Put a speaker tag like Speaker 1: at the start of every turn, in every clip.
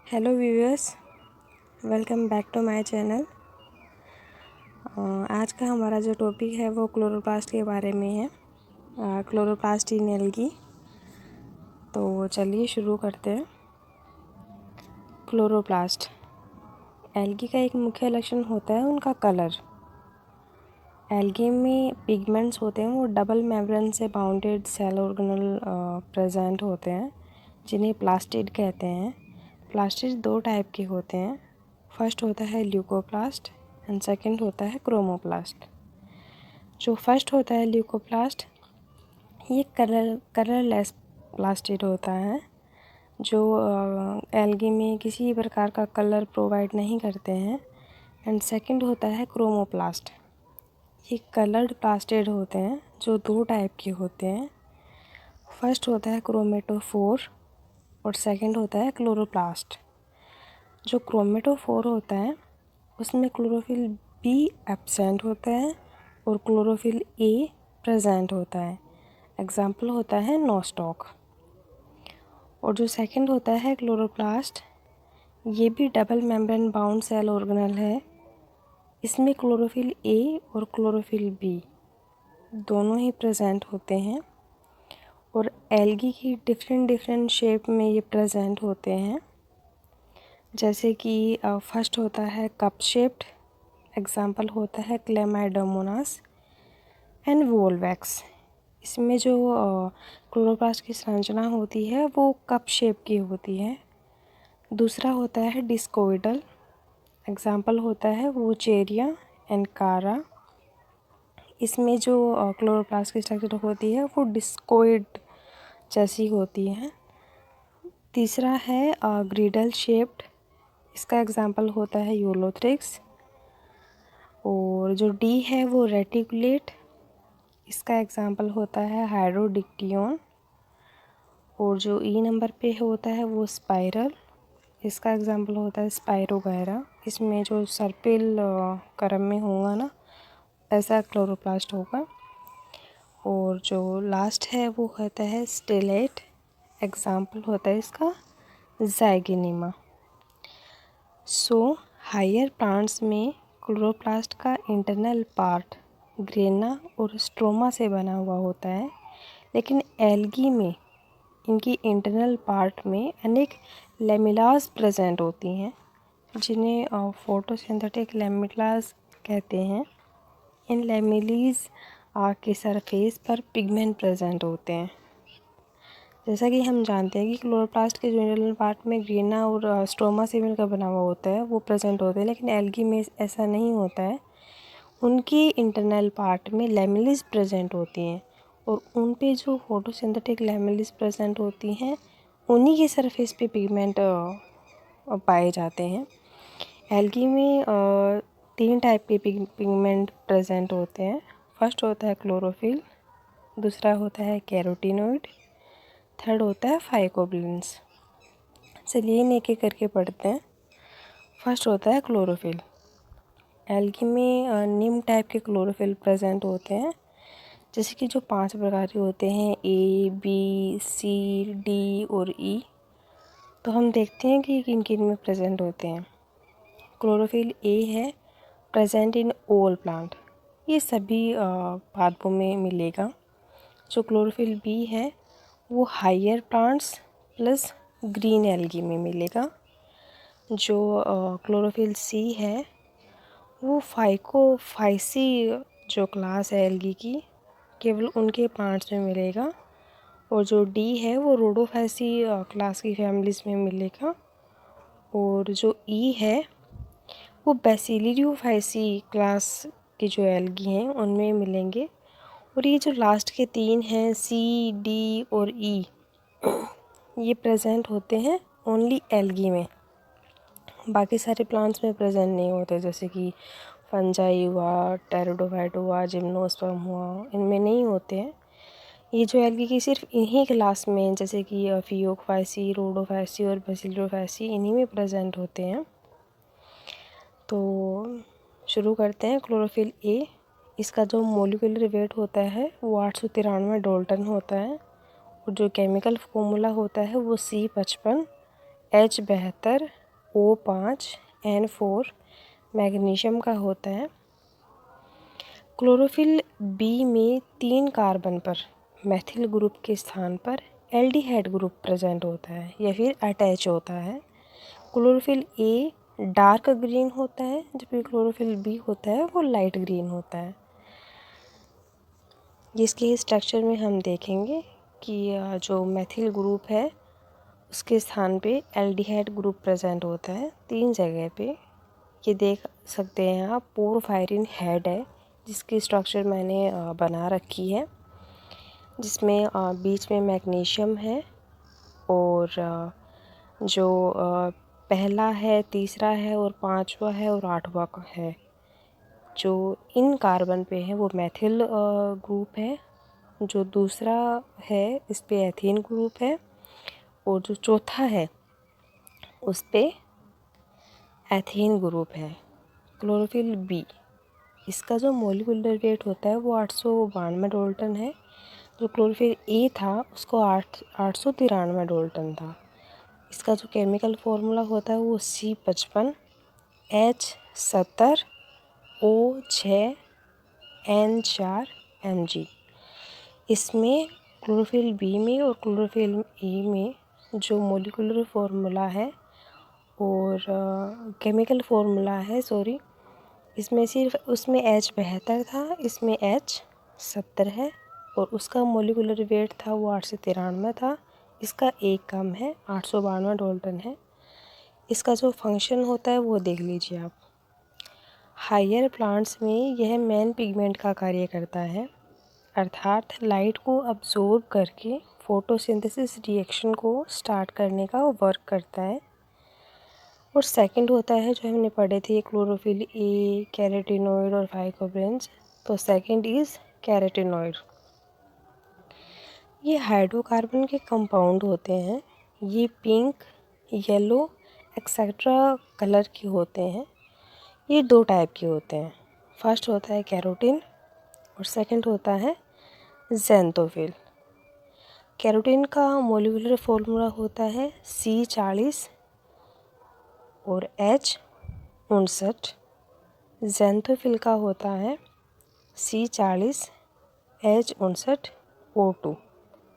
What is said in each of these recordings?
Speaker 1: Hello viewers, welcome back to my channel. आज का हमारा जो टॉपिक है वो क्लोरोप्लास्ट के बारे में है। क्लोरोप्लास्ट इन एल्गी। तो चलिए शुरू करते हैं। क्लोरोप्लास्ट एल्गी का एक मुख्य लक्षण होता है उनका कलर। एल्गी में पिगमेंट्स होते हैं वो डबल मेम्ब्रेन से बाउंडेड सेल ऑर्गेनल प्रेजेंट होते हैं, जिन्हें प्लास्टिड कहते हैं। प्लास्टिड दो टाइप के होते हैं। फर्स्ट होता है ल्यूकोप्लास्ट एंड सेकंड होता है क्रोमोप्लास्ट। जो फर्स्ट होता है ल्यूकोप्लास्ट, ये कलरलेस प्लास्टिड होता है जो एल्गी में किसी प्रकार का कलर प्रोवाइड नहीं करते हैं। एंड सेकंड होता है क्रोमोप्लास्ट। ये कलर्ड प्लास्टिड होते हैं जो दो टाइप के होते हैं। फर्स्ट होता है क्रोमेटोफोर और सेकंड होता है क्लोरोप्लास्ट। जो क्रोमेटोफोर होता है उसमें क्लोरोफिल बी एब्सेंट होता है और क्लोरोफिल ए प्रेजेंट होता है। एग्जाम्पल होता है नोस्टॉक। और जो सेकंड होता है क्लोरोप्लास्ट, ये भी double membrane bound cell organelle है। इसमें क्लोरोफिल ए और क्लोरोफिल बी दोनों ही प्रेजेंट होते हैं और एल्गी की डिफरेंट शेप में ये प्रेजेंट होते हैं। जैसे कि फर्स्ट होता है कप शेप्ड, एग्जाम्पल होता है क्लेमाइडोमोनास एंड वोल्वैक्स। इसमें जो क्लोरोप्लास्ट की संरचना होती है वो कप शेप की होती है। दूसरा होता है डिस्कोइडल, एग्जाम्पल होता है वोचेरिया एंड कारा। इसमें जो क्लोरोप्लास्ट की स्ट्रक्चर होती है वो डिस्कोइड जैसी होती है। तीसरा है ग्रिडल शेप्ड, इसका एग्जाम्पल होता है यूलोथ्रिक्स। और जो डी है वो रेटिकुलेट, इसका एग्जाम्पल होता है हाइड्रोडिक्टियोन। और जो ई नंबर पे होता है वो स्पाइरल, इसका एग्जाम्पल होता है स्पाइरोगायरा। इसमें जो सर्पिल क्रम में होगा ना, ऐसा क्लोरोप्लास्ट होगा। और जो लास्ट है वो होता है स्टेलेट, एग्जाम्पल होता है इसका ज़ाइगोनिमा। हायर प्लांट्स में क्लोरोप्लास्ट का इंटरनल पार्ट ग्रेना और स्ट्रोमा से बना हुआ होता है, लेकिन एल्गी में इनकी इंटरनल पार्ट में अनेक लेमिलास प्रेजेंट होती हैं, जिन्हें फोटोसिंथेटिक लेमिलास कहते हैं। इन लेमिलीज के सरफेस पर पिगमेंट प्रेजेंट होते हैं। जैसा कि हम जानते हैं कि क्लोरोप्लास्ट के जो इंटरनल पार्ट में ग्रेना और स्ट्रोमा से मिलकर बना हुआ होता है वो प्रेजेंट होते हैं, लेकिन एल्गी में ऐसा नहीं होता है। उनकी इंटरनल पार्ट में लेमिलीज प्रेजेंट होती हैं और उन पे जो फोटोसिंथेटिक लेमिलीज प्रेजेंट होती हैं उन्हीं के सरफेस पे पिगमेंट पाए जाते हैं। एल्गी में तीन टाइप के पिगमेंट प्रेजेंट होते हैं। फर्स्ट होता है क्लोरोफिल, दूसरा होता है कैरोटीनॉइड, थर्ड होता है फाइकोबिलेंस। चलिए इन एक एक करके पढ़ते हैं। फर्स्ट होता है क्लोरोफिल। एल्गी में निम्न टाइप के क्लोरोफिल प्रेजेंट होते हैं, जैसे कि जो 5 प्रकार के होते हैं ए, बी, सी, डी और ई। तो हम देखते हैं कि किन किन में प्रेजेंट होते हैं। क्लोरोफिल ए है प्रेजेंट इन ऑल प्लांट, ये सभी पादपों में मिलेगा। जो क्लोरोफिल बी है वो higher plants plus green algae में मिलेगा। जो क्लोरोफिल सी है वो फाइकोफाइसी जो क्लास है एल्गी की, केवल उनके प्लांट्स में मिलेगा। और जो डी है वो रोडोफाइसी क्लास की फैमिलीज़ में मिलेगा। और जो ई है वो बेसिलियोफाइसी क्लास की जो एल्गी हैं उनमें मिलेंगे। और ये जो लास्ट के 3 हैं सी, डी और ई, ये प्रेजेंट होते हैं ओनली एल्गी में, बाकी सारे प्लांट्स में प्रेजेंट नहीं होते। जैसे कि फंजाई हुआ, टेरिडोफाइट हुआ, जिम्नोस्पर्म हुआ, इनमें नहीं होते हैं। ये जो एल्गी की सिर्फ इन्हीं क्लास में, जैसे कि फियोकफाइसी, रोडोफाइसी और बेसिलियोफाइसी, इन्हीं में प्रेजेंट होते हैं। तो शुरू करते हैं। क्लोरोफिल ए, इसका जो मोलिकुलर वेट होता है वो 893 डाल्टन होता है। और जो केमिकल फॉर्मूला होता है वो C55H72 O5N4 मैग्नीशियम का होता है। क्लोरोफिल बी में 3 कार्बन पर मेथिल ग्रुप के स्थान पर एल्डिहाइड ग्रुप प्रेजेंट होता है या फिर अटैच होता है। क्लोरोफिल ए डार्क ग्रीन होता है, जबकि क्लोरोफिल बी होता है वो लाइट ग्रीन होता है। जिसके स्ट्रक्चर में हम देखेंगे कि जो मेथिल ग्रुप है उसके स्थान पे एल्डिहाइड ग्रुप प्रेजेंट होता है 3 जगह पे। ये देख सकते हैं आप, पोरफायरिन हेड है जिसकी स्ट्रक्चर मैंने बना रखी है, जिसमें बीच में मैग्नीशियम है और जो पहला है, तीसरा है और 5वां है और 8वां है, जो इन कार्बन पे है वो मेथिल ग्रुप है। जो दूसरा है इस पे एथीन ग्रुप है और जो चौथा है उस पे एथीन ग्रुप है। क्लोरोफिल बी, इसका जो मोलिकुलर वेट होता है वो 892 डाल्टन है। जो क्लोरोफिल ए था उसको 893 डाल्टन था। इसका जो केमिकल फार्मूला होता है वो C55H70O6N4Mg। इसमें क्लोरोफिल बी में और क्लोरोफिल ए में जो मोलिकुलर फार्मूला है और केमिकल फार्मूला है, सॉरी, इसमें सिर्फ उसमें H72 था, इसमें H70 है और उसका मोलिकुलर वेट था वो 893 था। इसका एक कम है, 892 डाल्टन है। इसका जो फंक्शन होता है वो देख लीजिए आप। हायर प्लांट्स में यह मेन पिगमेंट का कार्य करता है, अर्थात लाइट को अब्जॉर्ब करके फोटोसिंथेसिस रिएक्शन को स्टार्ट करने का वर्क करता है। और सेकंड होता है जो हमने पढ़े थे क्लोरोफिल ए, कैरोटीनॉइड और फाइकोब्रेंस। तो सेकंड इज़ कैरोटीनॉइड। ये हाइड्रोकार्बन के कंपाउंड होते हैं। ये पिंक, येलो एक्सेट्रा कलर के होते हैं। ये 2 टाइप के होते हैं। फर्स्ट होता है कैरोटीन और सेकंड होता है ज़ैंथोफिल। कैरोटीन का मोलिकुलर फॉर्मूला होता है C40 और H59। ज़ैंथोफिल का होता है C40 H59O2।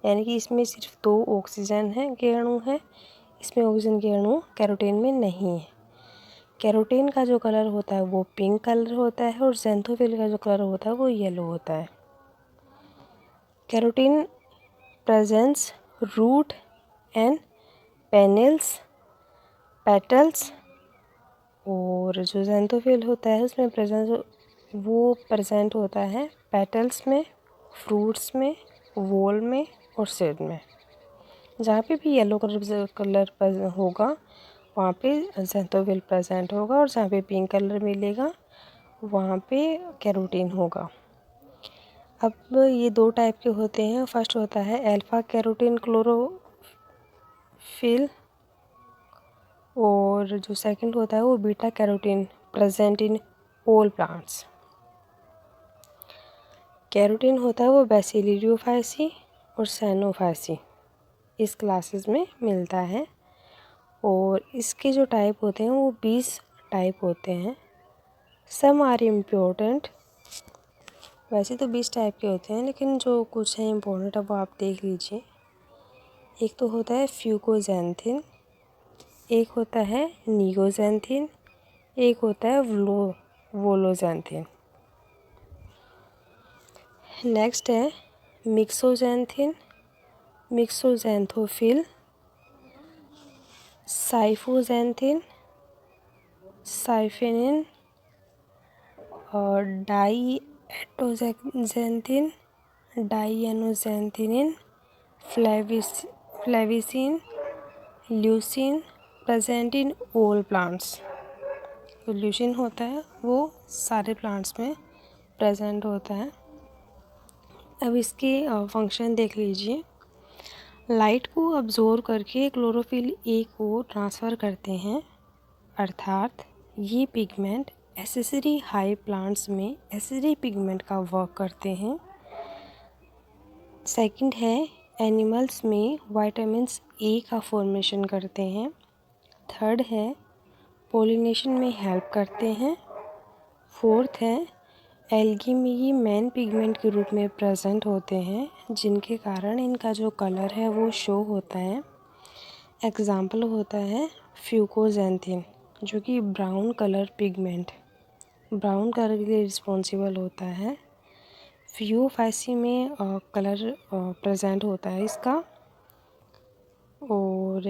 Speaker 1: यानी कि इसमें सिर्फ 2 ऑक्सीजन के अणु हैं, इसमें ऑक्सीजन के अणु कैरोटीन में नहीं है। कैरोटीन का जो कलर होता है वो पिंक कलर होता है और ज़ैंथोफिल का जो कलर होता है वो येलो होता है। Carotene presence root and penals, petals, और जो ज़ैंथोफिल होता है उसमें प्रेजेंट होता है पेटल्स में, फ्रूट्स में, वॉल में और सीड में। जहाँ पे भी येलो कलर होगा वहाँ पे ज़ैंथोफिल प्रेजेंट होगा और जहाँ पे पिंक कलर मिलेगा वहाँ पे कैरोटीन होगा। अब ये 2 टाइप के होते हैं। फर्स्ट होता है अल्फा कैरोटीन क्लोरोफिल और जो सेकंड होता है वो beta carotene present in all plants. Carotene होता है वो बैसिलियोफाइसी और सैनोफाइसी इस क्लासेस में मिलता है और इसके जो टाइप होते हैं वो 20 टाइप होते हैं। सम आर इम्पोर्टेंट, वैसे तो 20 टाइप के होते हैं लेकिन जो कुछ है इम्पोर्टेंट अब आप देख लीजिए। एक तो होता है फ्यूकोजैंथिन, एक होता है नीगोजैंथिन, एक होता है वोलोजैंथिन। नेक्स्ट है मिक्सोजैंथिन, मिक्सोजैंथोफिल, साइफोजैंथिन, साइफेनिन और diatoxanthin, dinoxanthin, flavicin, lutein present in all plants. तो ल्यूसिन होता है वो सारे प्लांट्स में प्रेजेंट होता है। अब इसके फंक्शन देख लीजिए। लाइट को अब्जॉर्ब करके क्लोरोफिल ए को ट्रांसफ़र करते हैं, अर्थात ये पिगमेंट एसेसरी हाई प्लांट्स में एसेसरी पिगमेंट का वर्क करते हैं। सेकंड है एनिमल्स में विटामिन्स ए का फॉर्मेशन करते हैं। थर्ड है पोलिनेशन में हेल्प करते हैं। फोर्थ है एल्गी में ये मेन पिगमेंट के रूप में प्रेजेंट होते हैं, जिनके कारण इनका जो कलर है वो शो होता है। एग्ज़ाम्पल होता है फ्यूकोजेंथिन, जो कि brown colour pigment, brown colour के लिए रिस्पॉन्सिबल होता है। फ्यूओफाइसी में कलर प्रेजेंट होता है इसका। और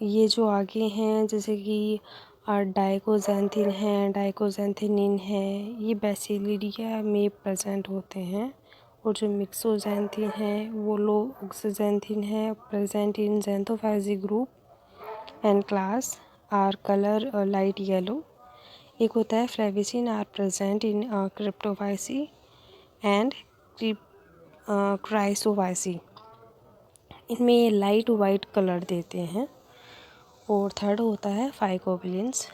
Speaker 1: ये जो आगे हैं जैसे कि डाइकोजेंथिन है, डाइकोजेंथिनिन है, ये बेसिलिया में प्रेजेंट होते हैं। और जो मिक्सोजेंथिन है वो लोक्सोजेंथिन है, present in Xanthophyceae group and class, are colour light yellow. एक होता है flavicin, are present in Cryptophyceae and Chrysophyceae. इनमें ये लाइट वाइट कलर देते हैं। और थर्ड होता है फाइकोबिलियंस,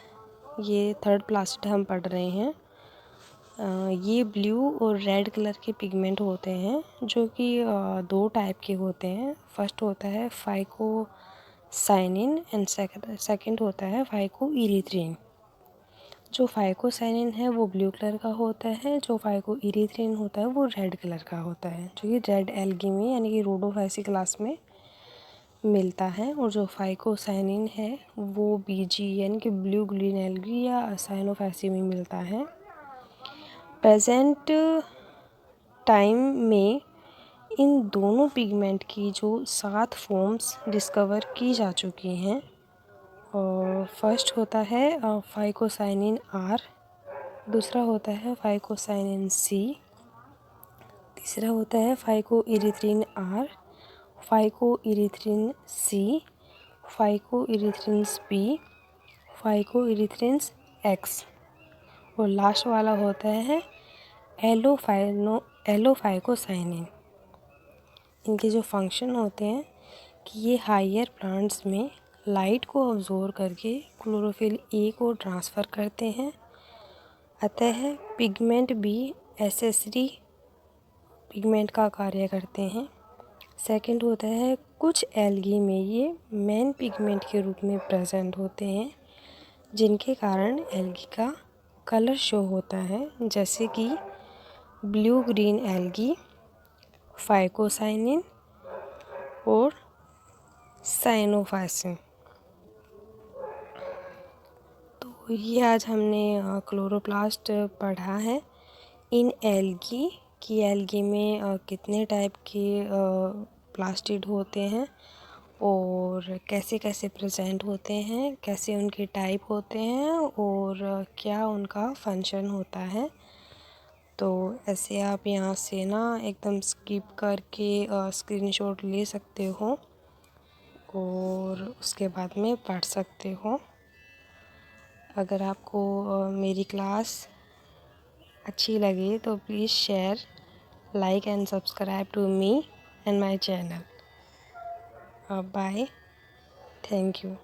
Speaker 1: ये थर्ड प्लास्टिड हम पढ़ रहे हैं। ये ब्लू और रेड कलर के पिगमेंट होते हैं, जो कि दो टाइप के होते हैं। फर्स्ट होता है फाइकोसाइनिन एंड सेकंड होता है फाइकोइरिथ्रिन। जो फाइकोसाइनिन है वो ब्लू कलर का होता है, जो फाइकोइरिथ्रिन होता है वो रेड कलर का होता है, जो कि रेड एल्गी में यानी कि रोडोफाइसी क्लास में मिलता है। और जो फाइकोसाइनिन है वो बीजी यानी कि ब्लू ग्रीन एल्गी या साइनोफाइसी में मिलता है। प्रेजेंट टाइम में इन दोनों पिगमेंट की जो 7 फॉर्म्स डिस्कवर की जा चुकी हैं। और फर्स्ट होता है फाइकोसाइनिन आर, दूसरा होता है फाइकोसाइनिन सी, तीसरा होता है फाइकोइरिथ्रिन आर, फाइकोइरिथ्रिन सी, फाइकोइरिथ्रिन्स बी, फाइकोइरिथ्रिन्स एक्स, और लास्ट वाला होता है एलोफाइकोसाइनिन। इनके जो फंक्शन होते हैं कि ये हायर प्लांट्स में लाइट को अब्जॉर्ब करके क्लोरोफिल ए को ट्रांसफ़र करते हैं, अतः पिगमेंट भी एसेसरी पिगमेंट का कार्य करते हैं। सेकंड होता है कुछ एल्गी में ये मेन पिगमेंट के रूप में प्रेजेंट होते हैं, जिनके कारण एल्गी का कलर शो होता है, जैसे कि ब्लू ग्रीन एल्गी, फाइकोसाइनिन और साइनोफाइसिन। तो ये आज हमने क्लोरोप्लास्ट पढ़ा है। इन एल्गी की एल्गी में कितने टाइप के प्लास्टिड होते हैं और कैसे कैसे प्रेजेंट होते हैं, कैसे उनके टाइप होते हैं और क्या उनका फंक्शन होता है। तो ऐसे आप यहाँ से ना एकदम स्किप करके स्क्रीनशॉट ले सकते हो और उसके बाद में पढ़ सकते हो। अगर आपको मेरी क्लास अच्छी लगे तो please share, like and subscribe to me and my channel. Bye, thank you.